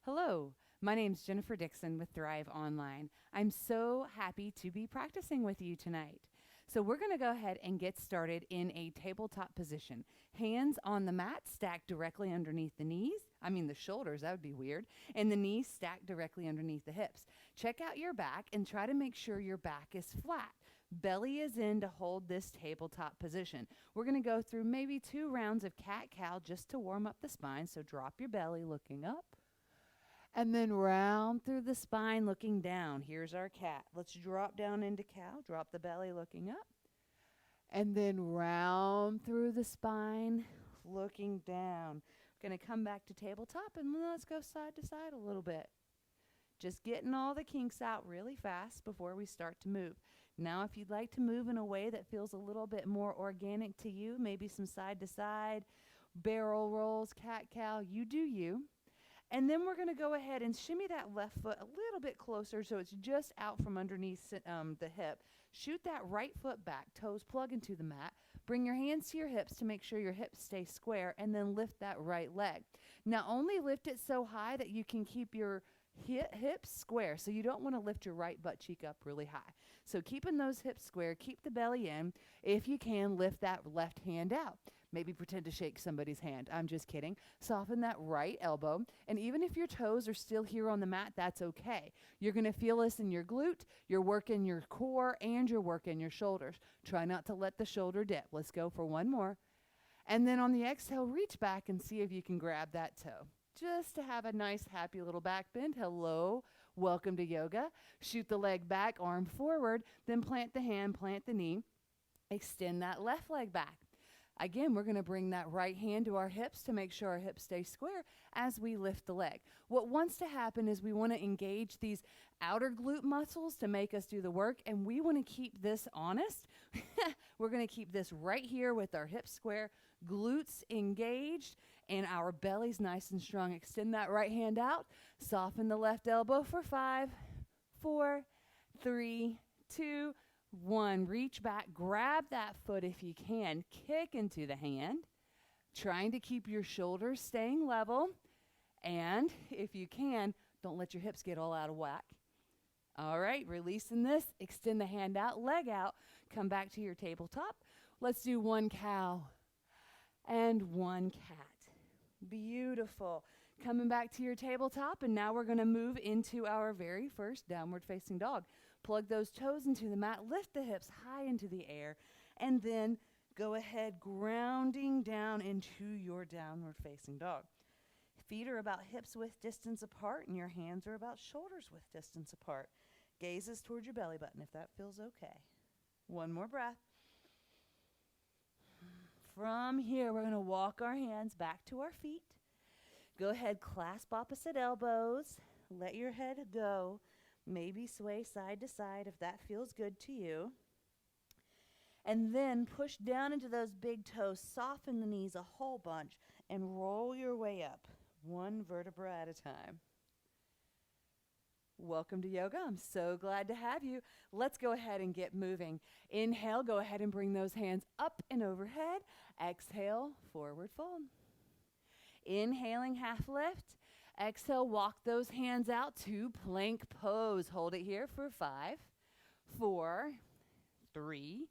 Hello, my name's Jennifer Dixon with Thrive Online. I'm so happy to be practicing with you tonight. So, we're going to go ahead and get started in a tabletop position. Hands on the mat, stacked directly underneath the knees. The shoulders, that would be weird. And the knees stacked directly underneath the hips. Check out your back and try to make sure your back is flat. Belly is in to hold this tabletop position. We're going to go through maybe 2 rounds of cat-cow just to warm up the spine. So, drop your belly looking up. And then round through the spine looking down. Here's our cat. Let's drop down into cow. Drop the belly looking up. And then round through the spine looking down. Going to come back to tabletop and let's go side to side a little bit. Just getting all the kinks out really fast before we start to move. Now, if you'd like to move in a way that feels a little bit more organic to you, maybe some side to side, barrel rolls, cat-cow, you do you. And then we're going to go ahead and shimmy that left foot a little bit closer so it's just out from underneath the hip. Shoot that right foot back, toes plug into the mat. Bring your hands to your hips to make sure your hips stay square, and then lift that right leg. Now, only lift it so high that you can keep your hips square. So you don't want to lift your right butt cheek up really high. So keeping those hips square, keep the belly in. If you can, lift that left hand out. Maybe pretend to shake somebody's hand. I'm just kidding. Soften that right elbow. And even if your toes are still here on the mat, that's okay. You're going to feel this in your glute. You're working your core and you're working your shoulders. Try not to let the shoulder dip. Let's go for one more. And then on the exhale, reach back and see if you can grab that toe. Just to have a nice, happy little back bend. Hello. Welcome to yoga. Shoot the leg back, arm forward. Then plant the hand, plant the knee. Extend that left leg back. Again, we're going to bring that right hand to our hips to make sure our hips stay square as we lift the leg. What wants to happen is we want to engage these outer glute muscles to make us do the work, and we want to keep this honest. We're going to keep this right here with our hips square, glutes engaged, and our belly's nice and strong. Extend that right hand out. Soften the left elbow for 5, 4, 3, 2, 1. Reach back, grab that foot if you can, kick into the hand, trying to keep your shoulders staying level, and if you can, don't let your hips get all out of whack. All right, releasing this, extend the hand out, leg out, come back to your tabletop. Let's do one cow and one cat. Beautiful. Coming back to your tabletop, and now we're going to move into our very first downward facing dog. Plug those toes into the mat, lift the hips high into the air, and then go ahead grounding down into your downward facing dog. Feet are about hips width distance apart, and your hands are about shoulders width distance apart. Gazes towards your belly button if that feels okay. One more breath. From here, we're going to walk our hands back to our feet. Go ahead, clasp opposite elbows. Let your head go. Maybe sway side to side if that feels good to you. And then push down into those big toes. Soften the knees a whole bunch and roll your way up, one vertebra at a time. Welcome to yoga. I'm so glad to have you. Let's go ahead and get moving. Inhale, go ahead and bring those hands up and overhead. Exhale, forward fold. Inhaling, half lift. Exhale, walk those hands out to plank pose. Hold it here for 5, 4, 3,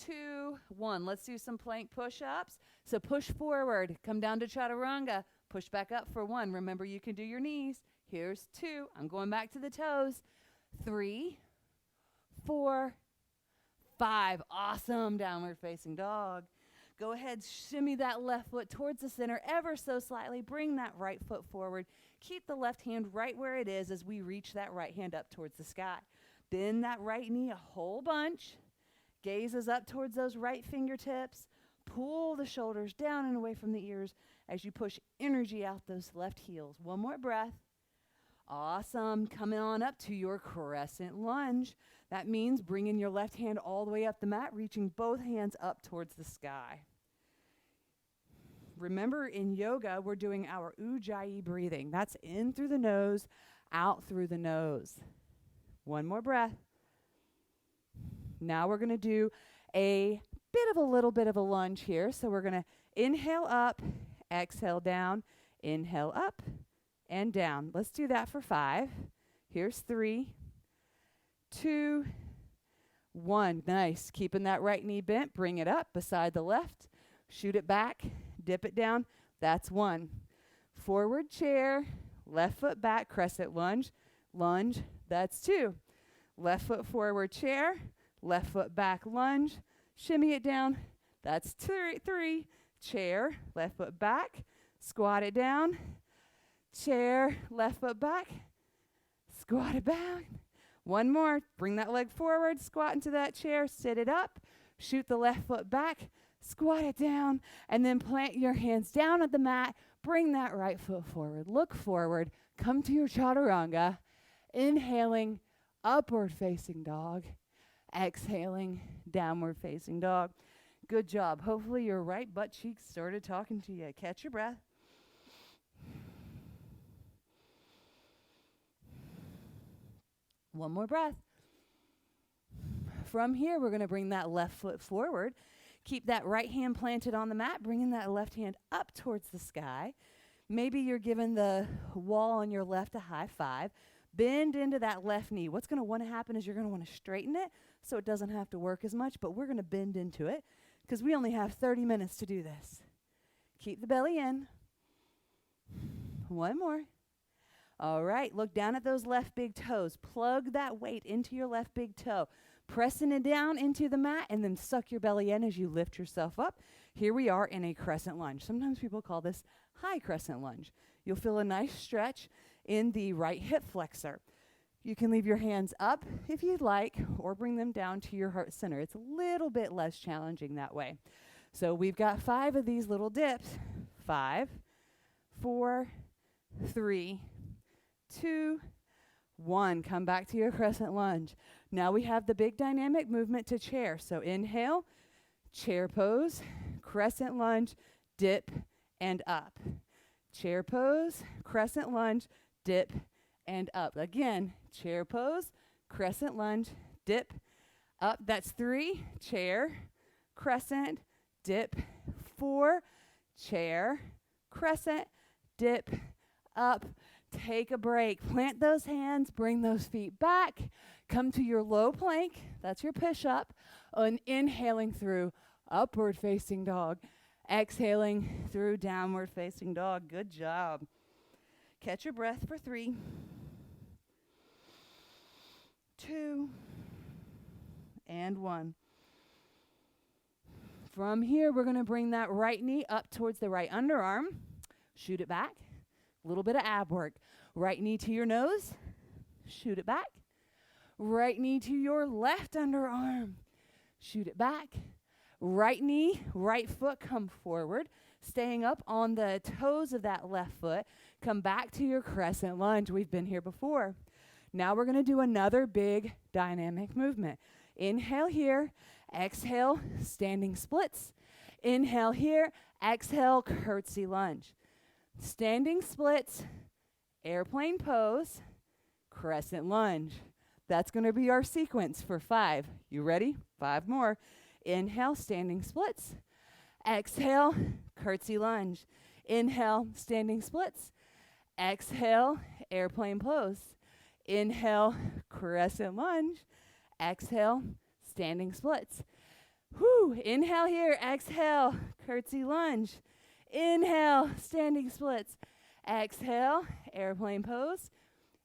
2, 1. Let's do some plank push-ups. So push forward, come down to chaturanga, push back up for 1. Remember, you can do your knees. Here's 2. I'm going back to the toes. 3, 4, 5. Awesome. Downward facing dog. Go ahead, shimmy that left foot towards the center ever so slightly. Bring that right foot forward. Keep the left hand right where it is as we reach that right hand up towards the sky. Bend that right knee a whole bunch. Gazes up towards those right fingertips. Pull the shoulders down and away from the ears as you push energy out those left heels. One more breath. Awesome. Coming on up to your crescent lunge. That means bringing your left hand all the way up the mat, reaching both hands up towards the sky. Remember, in yoga, we're doing our Ujjayi breathing. That's in through the nose, out through the nose. One more breath. Now we're going to do a little bit of a lunge here. So we're going to inhale up, exhale down, inhale up, and down. Let's do that for 5. Here's 3, 2, 1. Nice. Keeping that right knee bent. Bring it up beside the left. Shoot it back. Dip it down. That's 1. Forward chair. Left foot back. Crescent lunge. Lunge. That's 2. Left foot forward chair. Left foot back lunge. Shimmy it down. That's 3. Chair. Left foot back. Squat it down. Chair. Left foot back. Squat it back. 1 more. Bring that leg forward. Squat into that chair. Sit it up. Shoot the left foot back. Squat it down. And then plant your hands down at the mat. Bring that right foot forward. Look forward. Come to your chaturanga. Inhaling, upward facing dog. Exhaling, downward facing dog. Good job. Hopefully your right butt cheek started talking to you. Catch your breath. One more breath. From here, we're going to bring that left foot forward. Keep that right hand planted on the mat, bringing that left hand up towards the sky. Maybe you're giving the wall on your left a high five. Bend into that left knee. What's going to want to happen is you're going to want to straighten it so it doesn't have to work as much, but we're going to bend into it because we only have 30 minutes to do this. Keep the belly in. 1 more. All right, look down at those left big toes. Plug that weight into your left big toe. Pressing it down into the mat and then suck your belly in as you lift yourself up. Here we are in a crescent lunge. Sometimes people call this high crescent lunge. You'll feel a nice stretch in the right hip flexor. You can leave your hands up if you'd like or bring them down to your heart center. It's a little bit less challenging that way. So we've got 5 of these little dips. 5, 4, 3, 2, 1. Come back to your crescent lunge. Now we have the big dynamic movement to chair. So inhale, chair pose, crescent lunge, dip, and up. Chair pose, crescent lunge, dip, and up. Again, chair pose, crescent lunge, dip, up. That's 3, chair, crescent, dip. 4, chair, crescent, dip, up. Take a break. Plant those hands. Bring those feet back. Come to your low plank. That's your push-up. And inhaling through upward facing dog. Exhaling through downward facing dog. Good job. Catch your breath for 3, 2, and 1. From here, we're going to bring that right knee up towards the right underarm. Shoot it back. A little bit of ab work. Right knee to your nose. Shoot it back. Right knee to your left underarm. Shoot it back. Right knee, right foot, come forward. Staying up on the toes of that left foot. Come back to your crescent lunge. We've been here before. Now we're going to do another big dynamic movement. Inhale here. Exhale, standing splits. Inhale here. Exhale, curtsy lunge. Standing splits, airplane pose, crescent lunge. That's going to be our sequence for 5. You ready? 5 more. Inhale, standing splits. Exhale, curtsy lunge. Inhale, standing splits. Exhale, airplane pose. Inhale, crescent lunge. Exhale, standing splits. Whew. Inhale here. Exhale, curtsy lunge. Inhale, standing splits. Exhale, airplane pose.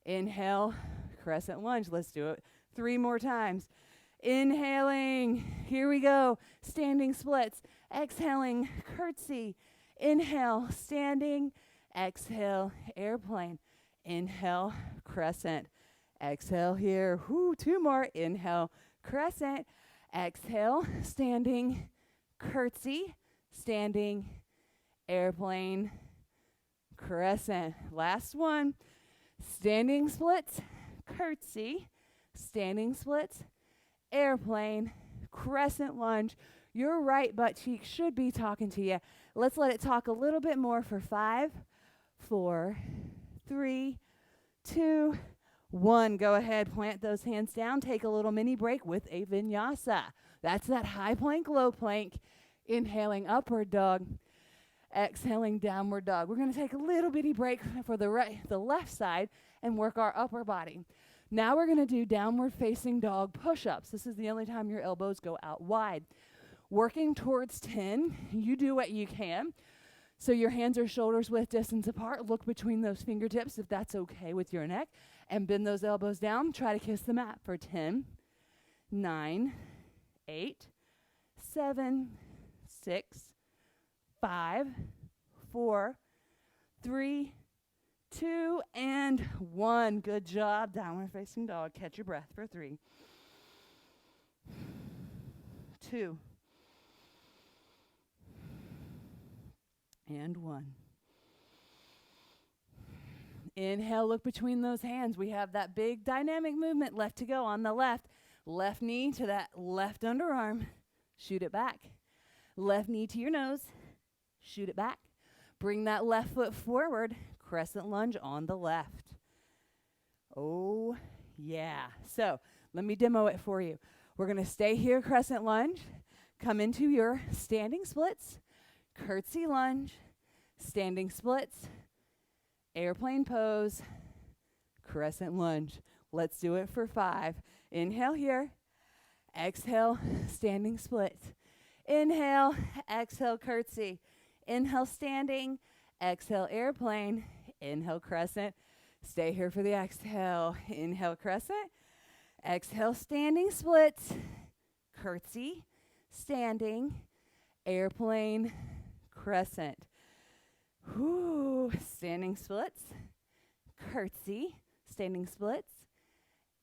Inhale, crescent lunge. Let's do it 3 more times. Inhaling, here we go, standing splits. Exhaling, curtsy. Inhale, standing. Exhale, airplane. Inhale, crescent. Exhale here. 2 more. Inhale, crescent. Exhale, standing, curtsy, standing, airplane, crescent. Last one. Standing splits, curtsy, standing splits, airplane, crescent lunge. Your right butt cheek should be talking to you. Let's let it talk a little bit more for 5, 4, 3, 2, 1. Go ahead, plant those hands down. Take a little mini break with a vinyasa. That's that high plank, low plank. Inhaling, upward dog. Exhaling, downward dog. We're going to take a little bitty break for the left side and work our upper body. Now we're going to do downward facing dog push-ups. This is the only time your elbows go out wide. Working towards 10, you do what you can. So your hands are shoulders width distance apart. Look between those fingertips if that's okay with your neck. And bend those elbows down. Try to kiss the mat for 10, 9, 8, 7, 6, 5, 4, 3, 2, and 1. Good job. Downward facing dog. Catch your breath for 3, 2, and 1. Inhale, look between those hands. We have that big dynamic movement left to go on the left. Left knee to that left underarm. Shoot it back. Left knee to your nose. Shoot it back. Bring that left foot forward. Crescent lunge on the left. Oh, yeah. So let me demo it for you. We're going to stay here, crescent lunge. Come into your standing splits. Curtsy lunge. Standing splits. Airplane pose. Crescent lunge. Let's do it for 5. Inhale here. Exhale, standing splits. Inhale, exhale, curtsy. Inhale, standing. Exhale, airplane. Inhale, crescent. Stay here for the exhale. Inhale, crescent. Exhale, standing splits. Curtsy, standing, airplane, crescent. Whoo, standing splits. Curtsy, standing splits.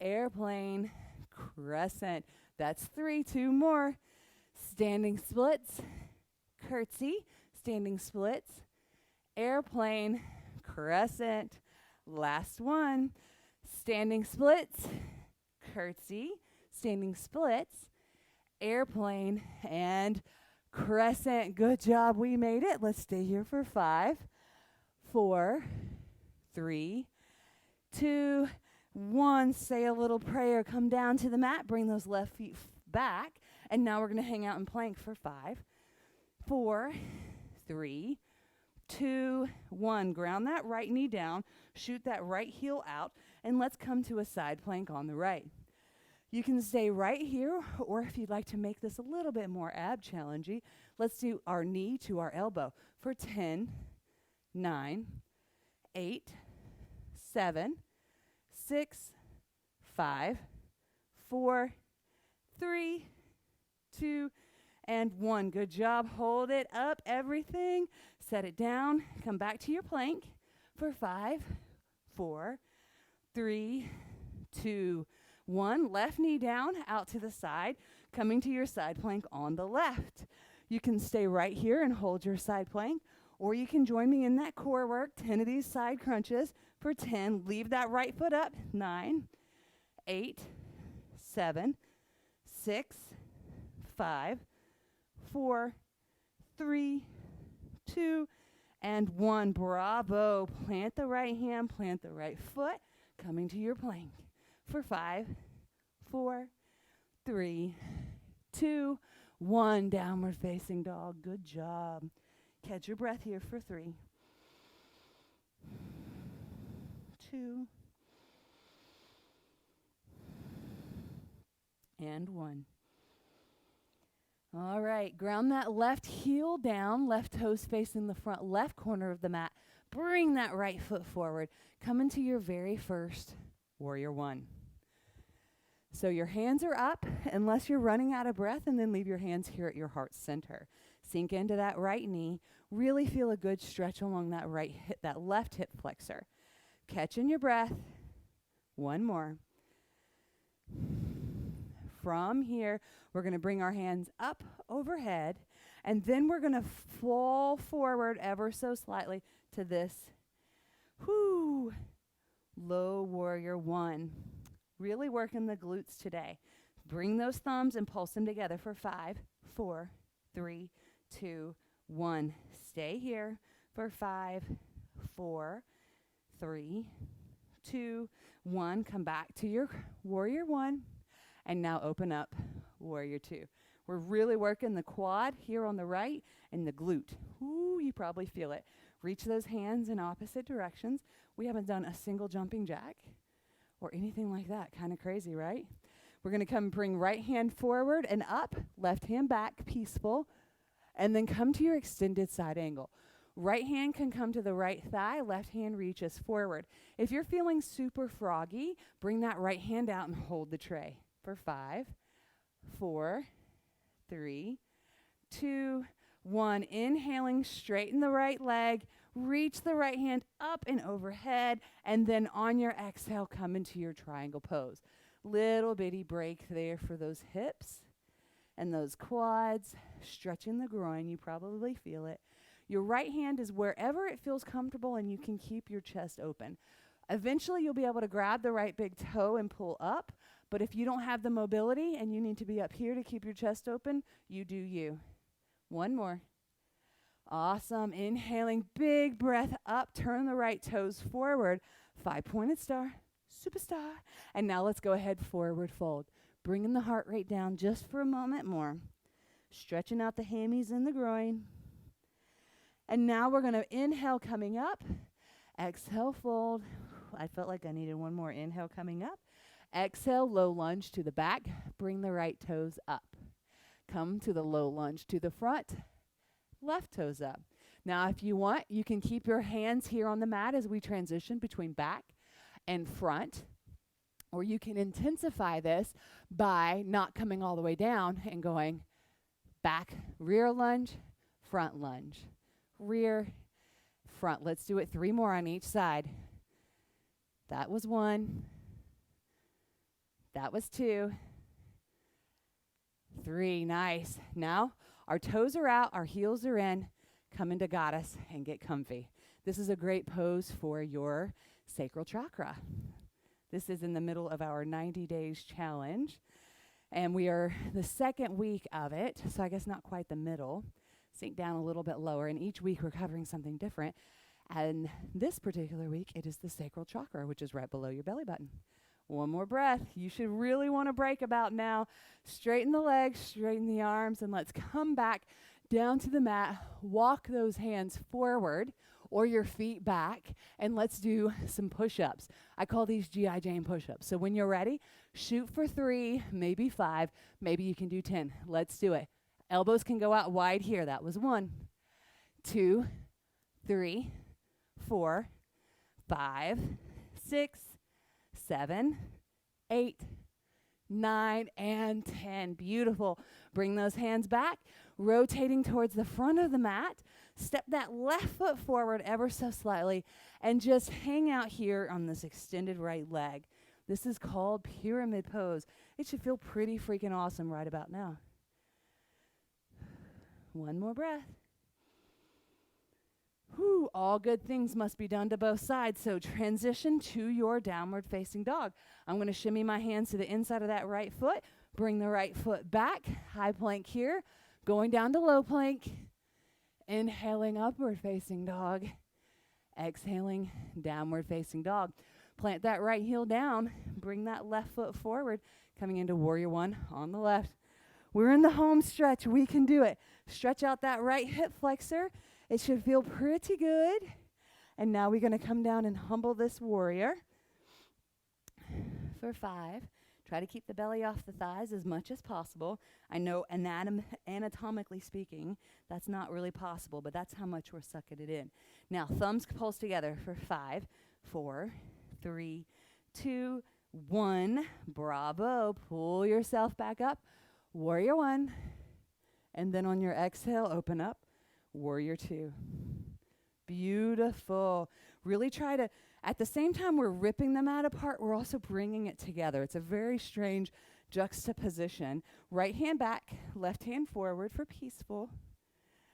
Airplane, crescent. That's 3, 2 more. Standing splits, curtsy, standing splits, airplane, crescent. Last one. Standing splits, curtsy, standing splits, airplane, and crescent. Good job. We made it. Let's stay here for 5, 4, 3, 2, 1. Say a little prayer. Come down to the mat. Bring those left feet back. And now we're going to hang out in plank for 5, 4, 3, 2, 1. Ground that right knee down. Shoot that right heel out. And let's come to a side plank on the right. You can stay right here, or if you'd like to make this a little bit more ab challenging, let's do our knee to our elbow for 10, 9, 8, 7, 6, 5, 4, 3, 2, and 1. Good job. Hold it up, everything. Set it down. Come back to your plank for 5, 4, 3, 2, 1. Left knee down, out to the side, coming to your side plank on the left. You can stay right here and hold your side plank, or you can join me in that core work, 10 of these side crunches for 10. Leave that right foot up. 9, 8, 7, 6, 5, 4, 3, 2, and 1. Bravo. Plant the right hand, plant the right foot, coming to your plank for 5, 4, 3, 2, 1. Downward facing dog. Good job. Catch your breath here for 3, 2, and 1. All right, ground that left heel down, left toes facing the front left corner of the mat. Bring that right foot forward. Come into your very first Warrior One. So your hands are up unless you're running out of breath, and then leave your hands here at your heart center. Sink into that right knee. Really feel a good stretch along that right hip, that left hip flexor. Catching your breath. One more. From here, we're going to bring our hands up overhead, and then we're going to fall forward ever so slightly to this low Warrior One. Really working the glutes today. Bring those thumbs and pulse them together for 5, 4, 3, 2, 1. Stay here for 5, 4, 3, 2, 1. Come back to your Warrior One. And now open up Warrior Two. We're really working the quad here on the right and the glute. Ooh, you probably feel it. Reach those hands in opposite directions. We haven't done a single jumping jack or anything like that. Kind of crazy, right? We're going to come bring right hand forward and up, left hand back, peaceful, and then come to your extended side angle. Right hand can come to the right thigh, left hand reaches forward. If you're feeling super froggy, bring that right hand out and hold the tray for 5, 4, 3, 2, 1. Inhaling, straighten the right leg, reach the right hand up and overhead, and then on your exhale, come into your triangle pose. Little bitty break there for those hips and those quads, stretching the groin. You probably feel it. Your right hand is wherever it feels comfortable, and you can keep your chest open. Eventually, you'll be able to grab the right big toe and pull up, but if you don't have the mobility and you need to be up here to keep your chest open, you do you. One more. Awesome. Inhaling, big breath up, turn the right toes forward, 5-pointed star. Superstar. And now let's go ahead, forward fold. Bringing the heart rate down just for a moment more. Stretching out the hammies and the groin. And now we're going to inhale coming up. Exhale, fold. I felt like I needed one more inhale coming up. Exhale, low lunge to the back. Bring the right toes up. Come to the low lunge to the front. Left toes up. Now, if you want, you can keep your hands here on the mat as we transition between back and front, or you can intensify this by not coming all the way down and going back, rear lunge, front lunge, rear, front. Let's do it 3 more on each side. That was 1. That was 2. 3, nice. Now, our toes are out, our heels are in. Come into goddess and get comfy. This is a great pose for your sacral chakra. This is in the middle of our 90 days challenge, and we are the second week of it, so I guess not quite the middle. Sink down a little bit lower, and each week we're covering something different. And this particular week, it is the sacral chakra, which is right below your belly button. One more breath. You should really want to break about now. Straighten the legs, straighten the arms, and let's come back down to the mat. Walk those hands forward or your feet back, and let's do some push-ups. I call these G.I. Jane push-ups. So when you're ready, shoot for 3, maybe 5, maybe you can do 10. Let's do it. Elbows can go out wide here. That was 1, 2, 3, 4, 5, 6, 7, 8, 9, and 10. Beautiful. Bring those hands back, rotating towards the front of the mat. Step that left foot forward ever so slightly and just hang out here on this extended right leg. This is called pyramid pose. It should feel pretty freaking awesome right about now. One more breath. Whew, all good things must be done to both sides. So transition to your downward facing dog. I'm going to shimmy my hands to the inside of that right foot. Bring the right foot back. High plank here. Going down to low plank. Inhaling, upward facing dog. Exhaling, downward facing dog. Plant that right heel down. Bring that left foot forward. Coming into warrior 1 on the left. We're in the home stretch. We can do it. Stretch out that right hip flexor. It should feel pretty good. And now we're going to come down and humble this warrior for 5. Try to keep the belly off the thighs as much as possible. I know anatomically speaking, that's not really possible, but that's how much we're sucking it in. Now, thumbs pulse together for 5, 4, 3, 2, 1. Bravo. Pull yourself back up. Warrior 1. And then on your exhale, open up. Warrior 2. Beautiful. Really try to, at the same time we're ripping the mat apart, we're also bringing it together. It's a very strange juxtaposition. Right hand back, left hand forward for peaceful.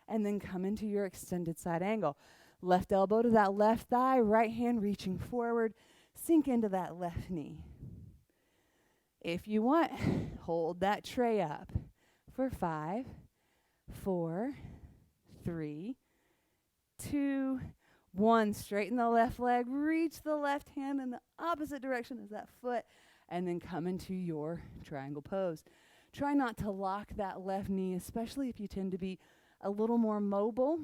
And then come into your extended side angle. Left elbow to that left thigh, right hand reaching forward. Sink into that left knee. If you want, hold that tray up for 5, 4, 3, 2, 1. Straighten the left leg, reach the left hand in the opposite direction as that foot, and then come into your triangle pose. Try not to lock that left knee, especially if you tend to be a little more mobile.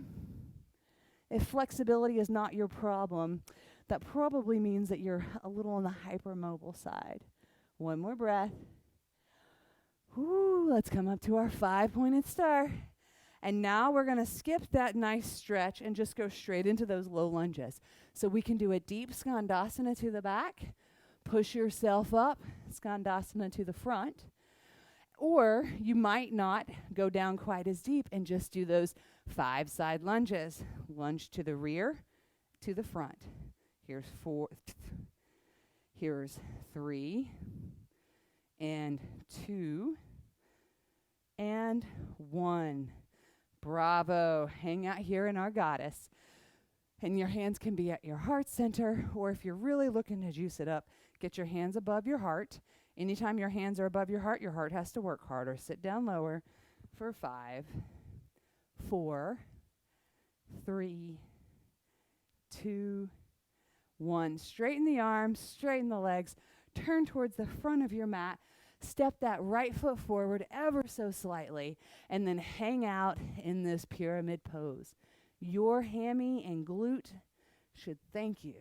If flexibility is not your problem, that probably means that you're a little on the hypermobile side. One more breath. Whoo, let's come up to our 5-pointed star. And now we're going to skip that nice stretch and just go straight into those low lunges. So we can do a deep Skandasana to the back, push yourself up, Skandasana to the front. Or you might not go down quite as deep and just do those 5 side lunges. Lunge to the rear, to the front. Here's 4, here's 3, and 2, and 1. Bravo. Hang out here in our goddess. And your hands can be at your heart center, or if you're really looking to juice it up, get your hands above your heart. Anytime your hands are above your heart has to work harder. Sit down lower for 5, 4, 3, 2, 1. Straighten the arms, straighten the legs, turn towards the front of your mat. Step that right foot forward ever so slightly, and then hang out in this pyramid pose. Your hammy and glute should thank you.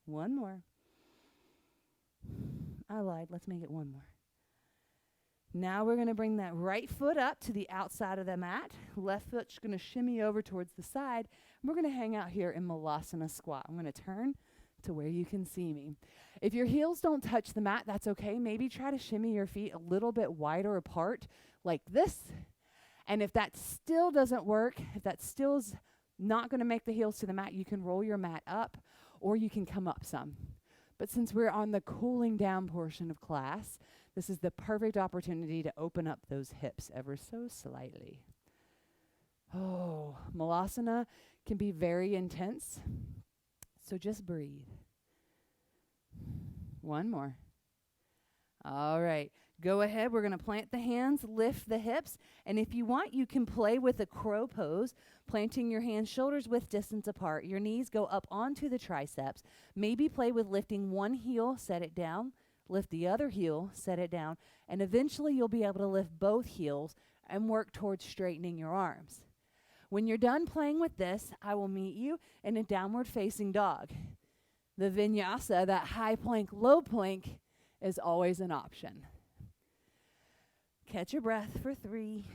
One more. I lied. Let's make it one more. Now we're going to bring that right foot up to the outside of the mat. Left foot's going to shimmy over towards the side. We're going to hang out here in Malasana squat. I'm going to turn to where you can see me. If your heels don't touch the mat, that's okay. Maybe try to shimmy your feet a little bit wider apart like this. And if that still doesn't work, if that still is not going to make the heels to the mat, you can roll your mat up or you can come up some. But since we're on the cooling down portion of class, this is the perfect opportunity to open up those hips ever so slightly. Oh, Malasana can be very intense. So just breathe. One more. All right. Go ahead. We're going to plant the hands, lift the hips. And if you want, you can play with a crow pose, planting your hands shoulders width distance apart. Your knees go up onto the triceps. Maybe play with lifting one heel, set it down. Lift the other heel, set it down. And eventually you'll be able to lift both heels and work towards straightening your arms. When you're done playing with this, I will meet you in a downward facing dog. The vinyasa, that high plank, low plank, is always an option. Catch your breath for 3,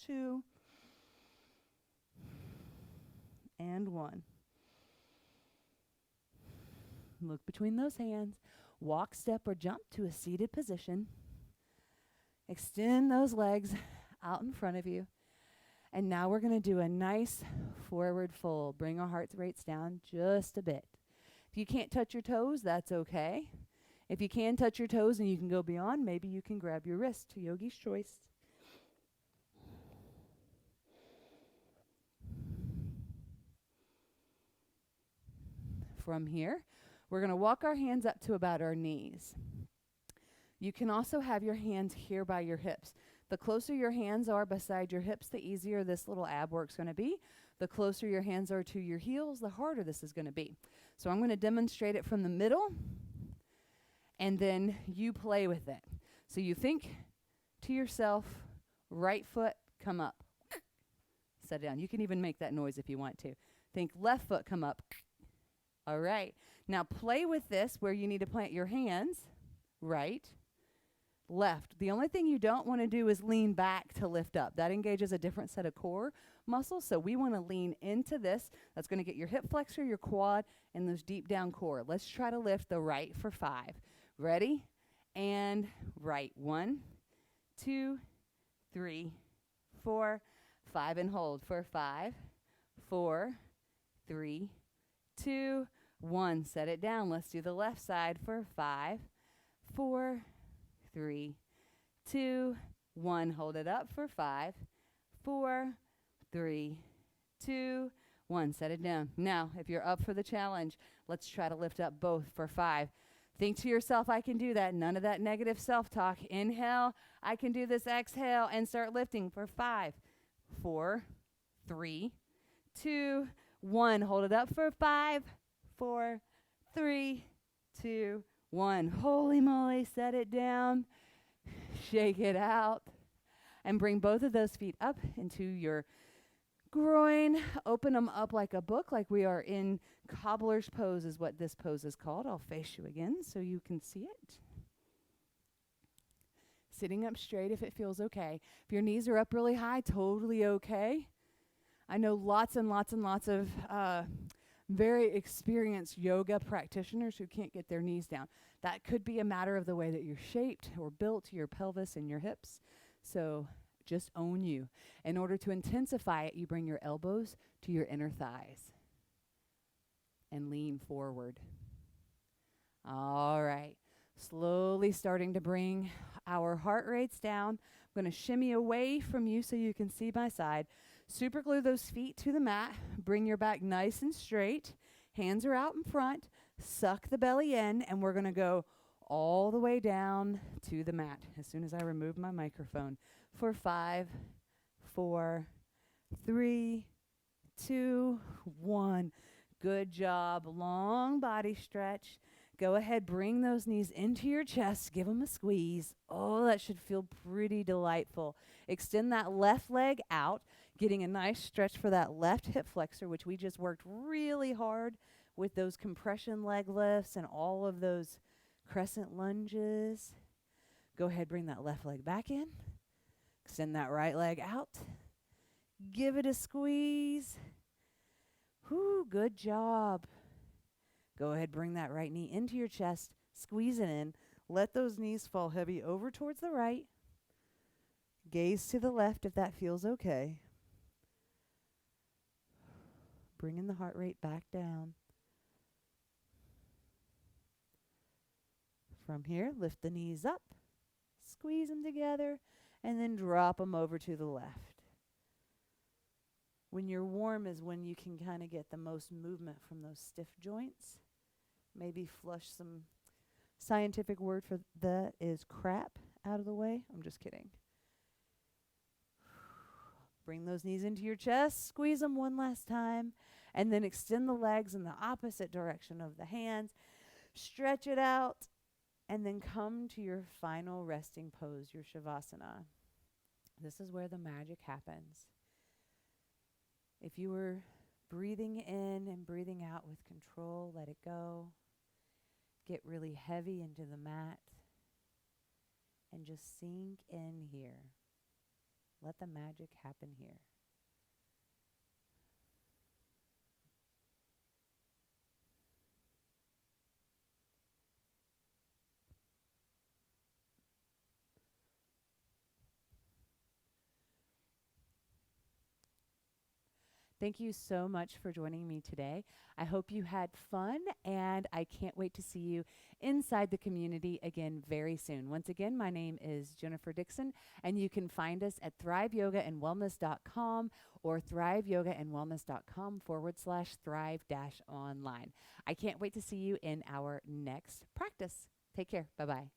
2, and 1. Look between those hands. Walk, step, or jump to a seated position. Extend those legs out in front of you. And now we're going to do a nice forward fold. Bring our heart rates down just a bit. If you can't touch your toes, that's okay. If you can touch your toes and you can go beyond, maybe you can grab your wrist. Yogi's choice. From here, we're going to walk our hands up to about our knees. You can also have your hands here by your hips. The closer your hands are beside your hips, the easier this little ab work's going to be. The closer your hands are to your heels, the harder this is going to be. So I'm going to demonstrate it from the middle, and then you play with it. So you think to yourself, right foot, come up. Set it down. You can even make that noise if you want to. Think left foot, come up. All right. Now play with this where you need to plant your hands, right, left. The only thing you don't want to do is lean back to lift up. That engages a different set of core muscles, so we want to lean into this. That's going to get your hip flexor, your quad, and those deep down core. Let's try to lift the right for 5. Ready? And right. 1, 2, 3, 4, 5, and hold for 5, 4, 3, 2, 1. Set it down. Let's do the left side for 5, 4, 3, 2, 1. Hold it up for 5, 4, 3, 2, 1. Set it down. Now, if you're up for the challenge, let's try to lift up both for 5. Think to yourself, I can do that. None of that negative self-talk. Inhale, I can do this. Exhale, and start lifting for 5, 4, 3, 2, 1. Hold it up for 5, 4, 3, 2, 1. Holy moly, set it down, shake it out, and bring both of those feet up into your groin. Open them up like a book, like we are in cobbler's pose is what this pose is called. I'll face you again so you can see it. Sitting up straight if it feels okay. If your knees are up really high, totally okay. I know lots and lots and lots of very experienced yoga practitioners who can't get their knees down. That could be a matter of the way that you're shaped or built, your pelvis and your hips. So just own you. In order to intensify it, you bring your elbows to your inner thighs and lean forward. All right. Slowly starting to bring our heart rates down. I'm going to shimmy away from you so you can see my side. Super glue those feet to the mat. Bring your back nice and straight. Hands are out in front. Suck the belly in, and we're going to go all the way down to the mat as soon as I remove my microphone. For 5, 4, 3, 2, 1. Good job. Long body stretch. Go ahead, bring those knees into your chest. Give them a squeeze. Oh, that should feel pretty delightful. Extend that left leg out, getting a nice stretch for that left hip flexor, which we just worked really hard with those compression leg lifts and all of those crescent lunges. Go ahead, bring that left leg back in. Extend that right leg out. Give it a squeeze. Whew, good job. Go ahead, bring that right knee into your chest. Squeeze it in. Let those knees fall heavy over towards the right. Gaze to the left if that feels okay. Bringing the heart rate back down. From here, lift the knees up. Squeeze them together. And then drop them over to the left. When you're warm is when you can kind of get the most movement from those stiff joints. Maybe flush some scientific word for that is crap out of the way. I'm just kidding. Bring those knees into your chest. Squeeze them one last time. And then extend the legs in the opposite direction of the hands. Stretch it out. And then come to your final resting pose, your Shavasana. This is where the magic happens. If you were breathing in and breathing out with control, let it go. Get really heavy into the mat. And just sink in here. Let the magic happen here. Thank you so much for joining me today. I hope you had fun, and I can't wait to see you inside the community again very soon. Once again, my name is Jennifer Dixon, and you can find us at thriveyogaandwellness.com or thriveyogaandwellness.com/thrive-online. I can't wait to see you in our next practice. Take care. Bye-bye.